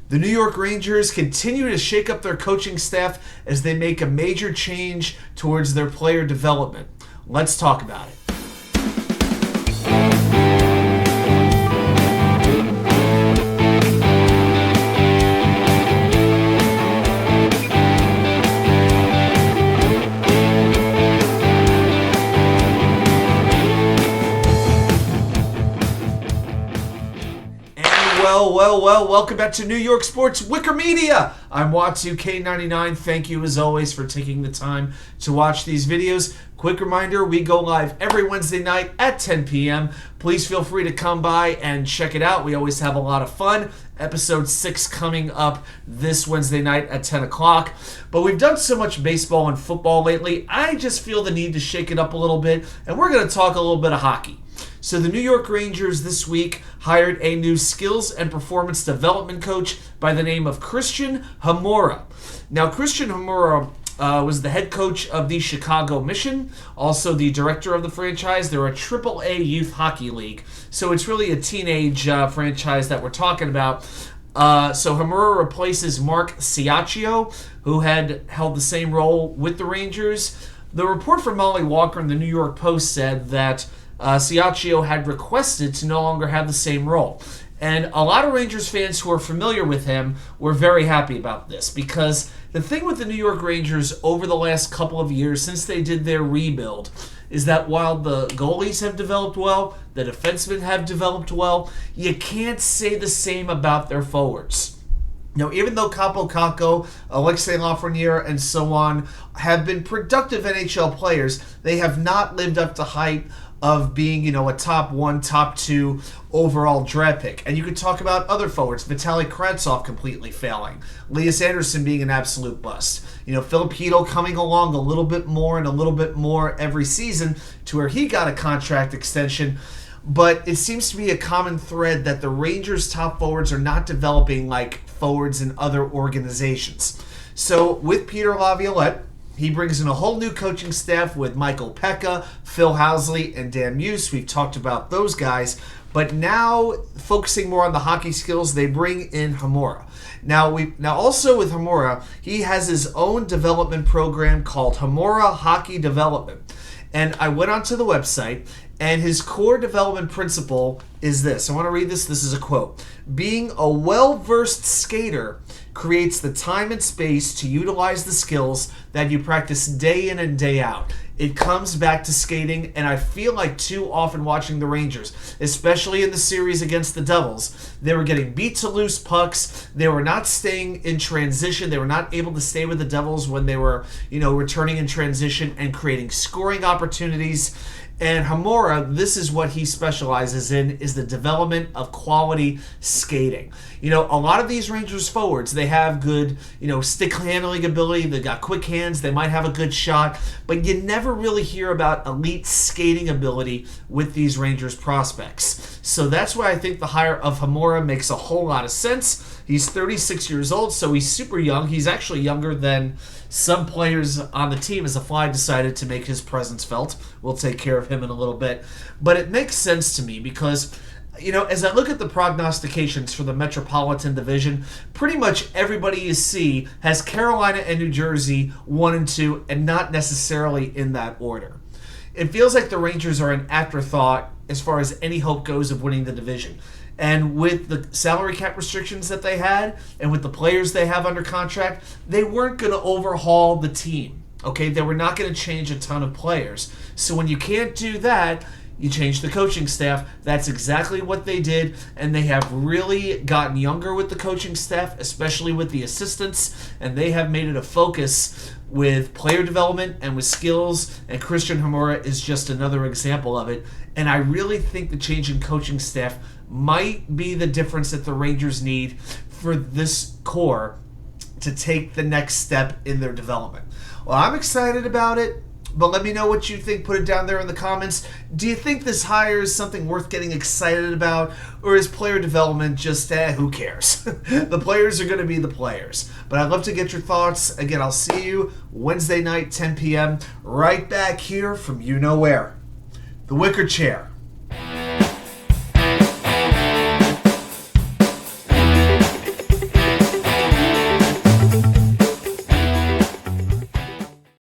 The New York Rangers continue to shake up their coaching staff as they make a major change towards their player development. Let's talk about it. Well, welcome back to New York Sports WickerMedia. I'm WickerMedia. Thank you as always for taking the time to watch these videos. Quick reminder, we go live every Wednesday night at 10 p.m. Please feel free to come by and check it out. We always have a lot of fun. Episode 6 coming up this Wednesday night at 10 o'clock. But we've done so much baseball and football lately, I just feel the need to shake it up a little bit, and we're going to talk a little bit of hockey. So the New York Rangers this week hired a new skills and performance development coach by the name of Christian Hmura. Now, Christian Hmura was the head coach of the Chicago Mission, also the director of the franchise. They're a AAA youth hockey league, so it's really a teenage franchise that we're talking about. So Hamura replaces Mark Ciaccio, who had held the same role with the Rangers. The report from Molly Walker in the New York Post said that Ciaccio had requested to no longer have the same role. And a lot of Rangers fans who are familiar with him were very happy about this, because the thing with the New York Rangers over the last couple of years since they did their rebuild is that while the goalies have developed well, the defensemen have developed well, you can't say the same about their forwards. Now, even though Kaapokakko, alexislafreniere, and so on have been productive NHL players, they have not lived up to hype of being, a top 1, top 2 overall draft pick. And you could talk about other forwards, vitalikravtsov completely failing, Lias Andersson being an absolute bust, filipchytil coming along a little bit more and a little bit more every season to where he got a contract extension. But it seems to be a common thread that the Rangers' top forwards are not developing like forwards in other organizations. So with Peter Laviolette, he brings in a whole new coaching staff with Michael Pekka, Phil Housley, and Dan Muse. We've talked about those guys. But now, focusing more on the hockey skills, they bring in Hamura. Now also with Hamura, he has his own development program called Hamura Hockey Development. And I went onto the website, and his core development principle is this. I want to read this. This is a quote. Being a well-versed skater creates the time and space to utilize the skills that you practice day in and day out. It comes back to skating, and I feel like too often watching the Rangers, especially in the series against the Devils, they were getting beat to loose pucks. They were not staying in transition. They were not able to stay with the Devils when they were, returning in transition and creating scoring opportunities. And Hamura, this is what he specializes in, is the development of quality skating. A lot of these Rangers forwards, they have good, stick handling ability. They've got quick hands. They might have a good shot. But you never really hear about elite skating ability with these Rangers prospects. So that's why I think the hire of Hamura makes a whole lot of sense. He's 36 years old, so he's super young. He's actually younger than some players on the team, as Fly decided to make his presence felt. We'll take care of him in a little bit. But it makes sense to me because, as I look at the prognostications for the Metropolitan Division, pretty much everybody you see has Carolina and New Jersey 1 and 2, and not necessarily in that order. It feels like the Rangers are an afterthought as far as any hope goes of winning the division. And with the salary cap restrictions that they had, and with the players they have under contract, they weren't going to overhaul the team. Okay, they were not going to change a ton of players. So when you can't do that, you change the coaching staff. That's exactly what they did, and they have really gotten younger with the coaching staff, especially with the assistants, and they have made it a focus with player development and with skills, and Christian Hmura is just another example of it. And I really think the change in coaching staff might be the difference that the Rangers need for this core to take the next step in their development. Well, I'm excited about it, but let me know what you think. Put it down there in the comments. Do you think this hire is something worth getting excited about, or is player development just, who cares? The players are going to be the players. But I'd love to get your thoughts. Again, I'll see you Wednesday night, 10 p.m., right back here from you know where. The Wicker Chair.